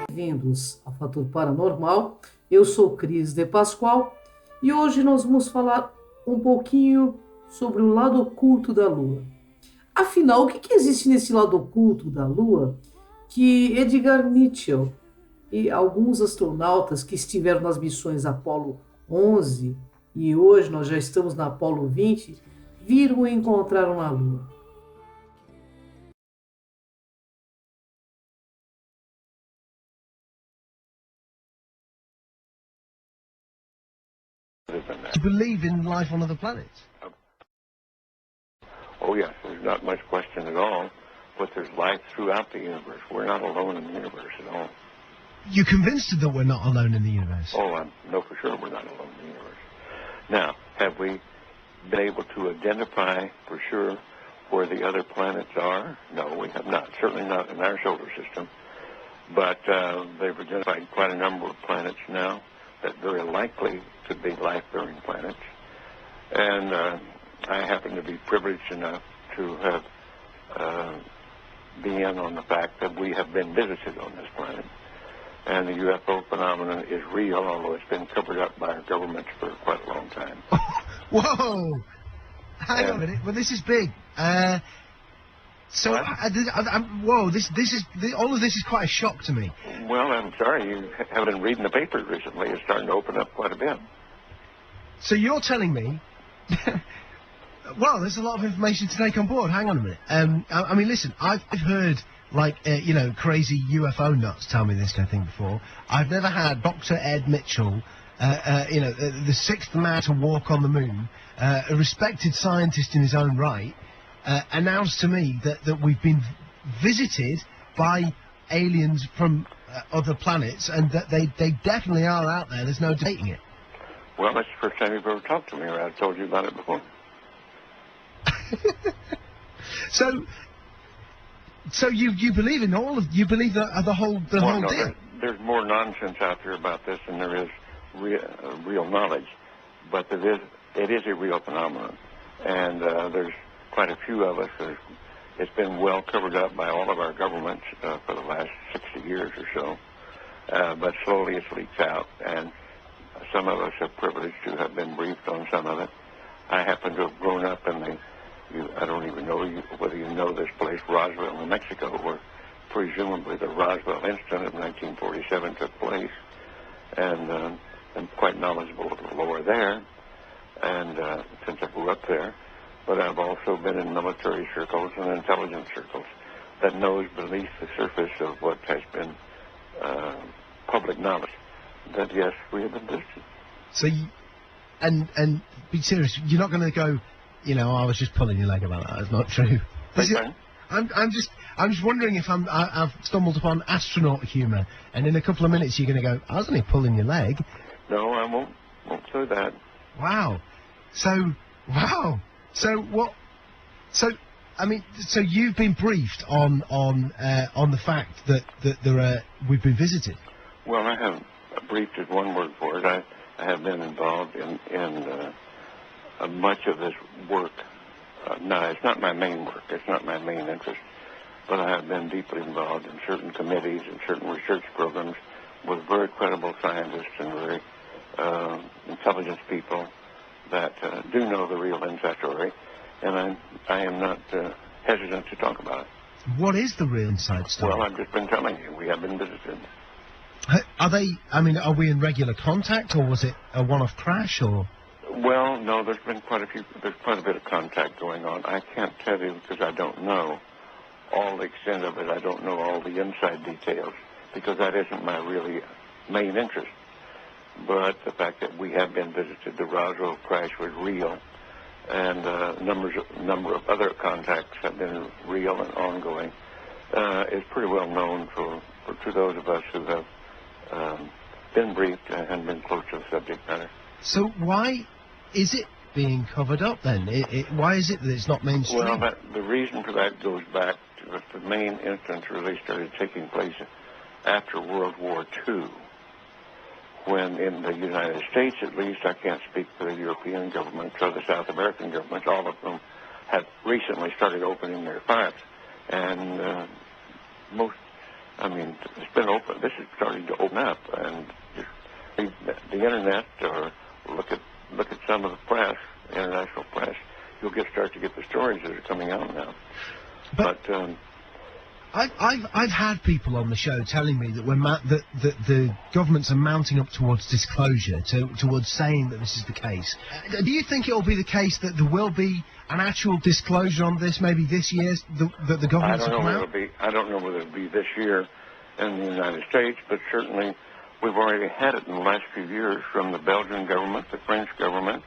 Bem-vindos ao Fator Paranormal. Eu sou CRIS de Pascoal e hoje nós vamos falar um pouquinho sobre o lado oculto da Lua. Afinal, o que existe nesse lado oculto da Lua que Edgar Mitchell e alguns astronautas que estiveram nas missões Apollo 11 e hoje nós já estamos na Apollo 20 viram e encontraram na Lua? Do you believe in life on other planets? Oh yes, there's not much question at all, but there's life throughout the universe. We're not alone in the universe at all. You're convinced that we're not alone in the universe? Oh, I know for sure we're not alone in the universe. Now, have we been able to identify for sure where the other planets are? No, we have not. Certainly not in our solar system. But they've identified quite a number of planets now that very likely could be life-bearing planets. And I happen to be privileged enough to have been in on the fact that we have been visited on this planet. And the UFO phenomenon is real, although it's been covered up by our governments for quite a long time. Whoa! Hang on a minute. Well, this is big. Whoa! This is all of this is quite a shock to me. Well, I'm sorry you haven't been reading the papers recently. It's starting to open up quite a bit. So you're telling me? Well, there's a lot of information to take on board. Hang on a minute. I mean, listen. I've heard crazy UFO nuts tell me this kind of thing before. I've never had Dr. Ed Mitchell, the sixth man to walk on the moon, a respected scientist in his own right, announced to me that we've been visited by aliens from other planets and that they definitely are out there. There's no debating it. Well, that's the first time you've ever talked to me, or I've told you about it before. So you believe in all of the whole deal? There's more nonsense out there about this than there is real knowledge, but it is a real phenomenon, and there's quite a few of us. It's been well covered up by all of our governments for the last 60 years or so, but slowly it's leaked out, and some of us are privileged to have been briefed on some of it. I happen to have grown up in I don't even know whether you know this place, Roswell, New Mexico, where presumably the Roswell incident of 1947 took place, and I'm quite knowledgeable of the lore there, and since I grew up there. But I've also been in military circles and intelligence circles that knows beneath the surface of what has been public knowledge that, yes, we have been visited. So, and be serious, you're not going to go, I was just pulling your leg about that. That's not true. I'm just wondering if I've stumbled upon astronaut humour, and in a couple of minutes you're going to go, I was only pulling your leg. No, I won't say that. Wow. So what? So you've been briefed on the fact that we've been visited. Well, I haven't briefed is one word for it. I have been involved in much of this work. No, it's not my main work. It's not my main interest. But I have been deeply involved in certain committees and certain research programs with very credible scientists and very intelligent people that do know the real inside story. And I am not hesitant to talk about it. What is the real inside story? Well, I've just been telling you. We have been visited. Are we in regular contact, or was it a one-off crash, or? Well, no, there's quite a bit of contact going on. I can't tell you because I don't know all the extent of it. I don't know all the inside details because that isn't my really main interest. But the fact that we have been visited, the Roswell crash was real, and a number of other contacts have been real and ongoing. Is pretty well known to those of us who have been briefed and been close to the subject matter. So why is it being covered up then? Why is it that it's not mainstream? Well, the reason for that goes back to the main instance really started taking place after World War II, when in the United States, at least, I can't speak for the European governments or the South American governments, all of them have recently started opening their files. And it's been open. This is starting to open up, and just read the internet or look at some of the press, international press. You'll start to get the stories that are coming out now. But I've had people on the show telling me that that the governments are mounting up towards disclosure, towards saying that this is the case. Do you think it will be the case that there will be an actual disclosure on this, maybe this year, that the governments will come out? I don't know whether it'll be this year in the United States, but certainly we've already had it in the last few years from the Belgian government, the French government,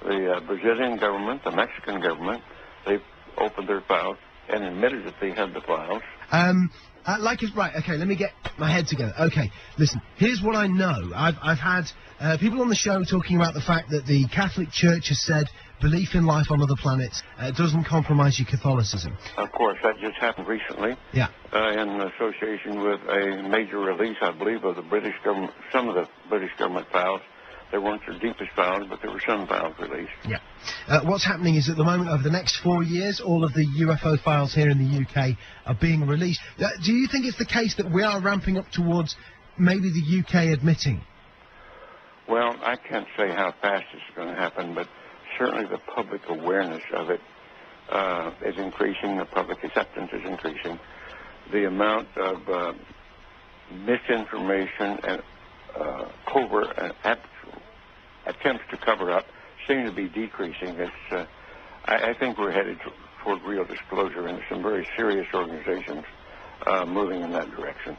the Brazilian government, the Mexican government. They've opened their files and admitted that they had the files. Right, okay, let me get my head together. Okay, listen, here's what I know. I've had people on the show talking about the fact that the Catholic Church has said belief in life on other planets doesn't compromise your Catholicism. Of course, that just happened recently. Yeah. In association with a major release, I believe, of the British government, some of the British government files. They weren't their deepest files, but there were some files released. Yeah. What's happening is at the moment, over the next 4 years, all of the UFO files here in the UK are being released. Do you think it's the case that we are ramping up towards maybe the UK admitting? Well, I can't say how fast it's going to happen, but certainly the public awareness of it is increasing. The public acceptance is increasing. The amount of misinformation and covert and attempts to cover up seem to be decreasing. I think we're headed toward real disclosure, and some very serious organizations moving in that direction.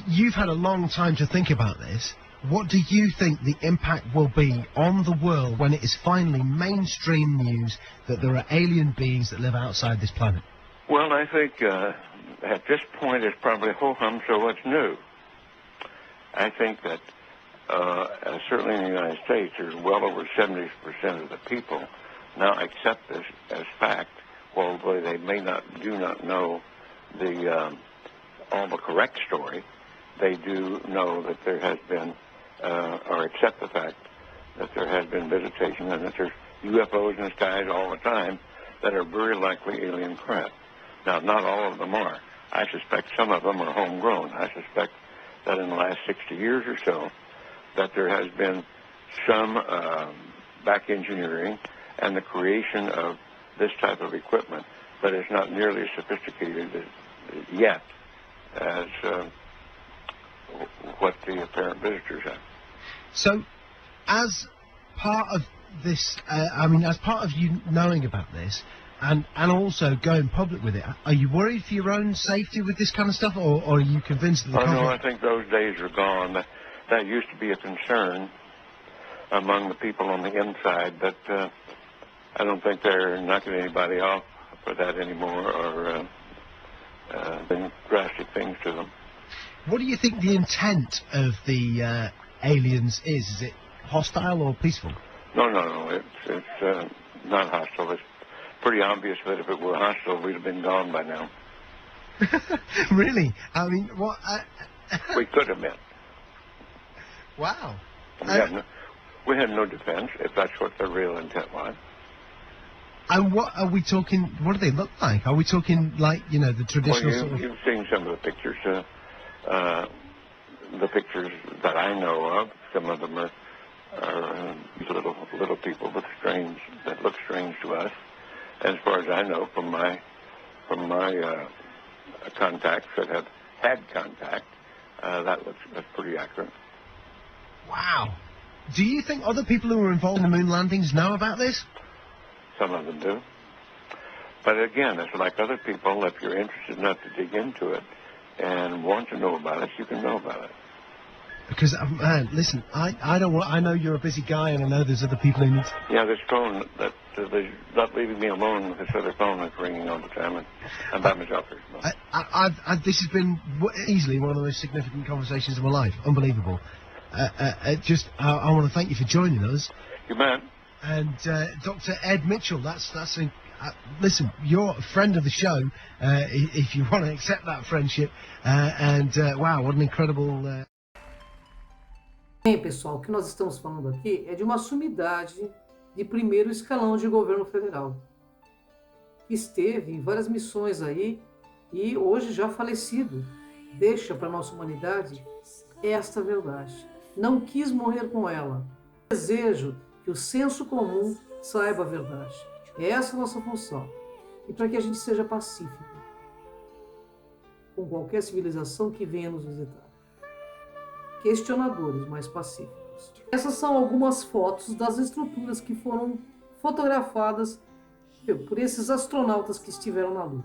You've had a long time to think about this. What do you think the impact will be on the world when it is finally mainstream news that there are alien beings that live outside this planet? Well, I think at this point it's probably ho-hum, so what's new? I think that certainly in the United States, there's well over 70% of the people now accept this as fact, although they do not know all the correct story. They do know that there has been, or accept the fact that there has been visitation and that there's UFOs in the skies all the time that are very likely alien craft. Now, not all of them are. I suspect some of them are homegrown. I suspect that in the last 60 years or so, that there has been some back engineering and the creation of this type of equipment, but it's not nearly as sophisticated yet as what the apparent visitors have. So, as part of this, as part of you knowing about this, and also going public with it, are you worried for your own safety with this kind of stuff, or are you convinced that the no, I think those days are gone. That used to be a concern among the people on the inside, but I don't think they're knocking anybody off for that anymore or doing drastic things to them. What do you think the intent of the aliens is? Is it hostile or peaceful? No. It's not hostile. It's pretty obvious that if it were hostile, we'd have been gone by now. Really? I mean, what? We could have been. Wow. We had no defense, if that's what the real intent was. And what are we talking? What do they look like? Are we talking like, the traditional sort of... You've seen some of the pictures. The pictures that I know of, some of them are little people that look strange to us. As far as I know, from my contacts that have had contact, that's pretty accurate. Wow. Do you think other people who were involved in the moon landings know about this? Some of them do. But again, it's like other people. If you're interested enough to dig into it and want to know about it, you can know about it. Because, listen, I know you're a busy guy, and I know there's other people who need to... Yeah, this phone, they're not leaving me alone with this other phone that's ringing all the time, and I'm by myself here. This has been easily one of the most significant conversations of my life. Unbelievable. I want to thank you for joining us. You bet. And Dr. Ed Mitchell, listen, you're a friend of the show, if you want to accept that friendship, wow, what an incredible... Bem, pessoal, o que nós estamos falando aqui é de uma sumidade de primeiro escalão de governo federal, que esteve em várias missões aí e hoje já falecido, deixa para a nossa humanidade esta verdade. Não quis morrer com ela. Desejo que o senso comum saiba a verdade. Essa é a nossa função. E para que a gente seja pacífico com qualquer civilização que venha nos visitar. Questionadores, mas pacíficos. Essas são algumas fotos das estruturas que foram fotografadas por esses astronautas que estiveram na Lua.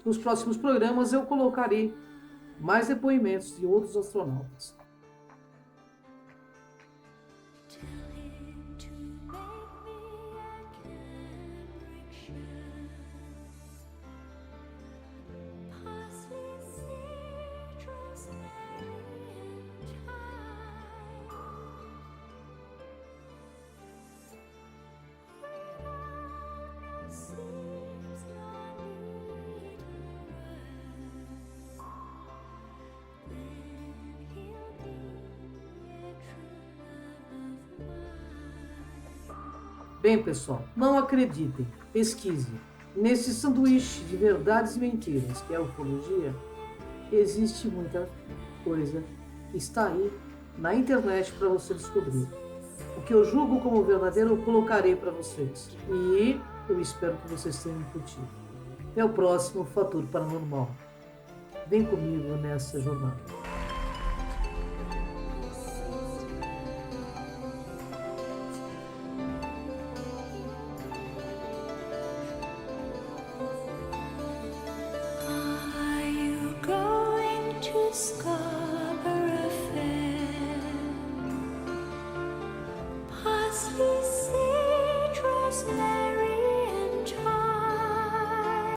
Nos próximos programas eu colocarei mais depoimentos de outros astronautas. Bem, pessoal, não acreditem, pesquise. Nesse sanduíche de verdades e mentiras, que é a ufologia, existe muita coisa que está aí na internet para você descobrir. O que eu julgo como verdadeiro eu colocarei para vocês. E eu espero que vocês tenham curtido. Até o próximo Fator Paranormal. Vem comigo nessa jornada. Parsley, citrus,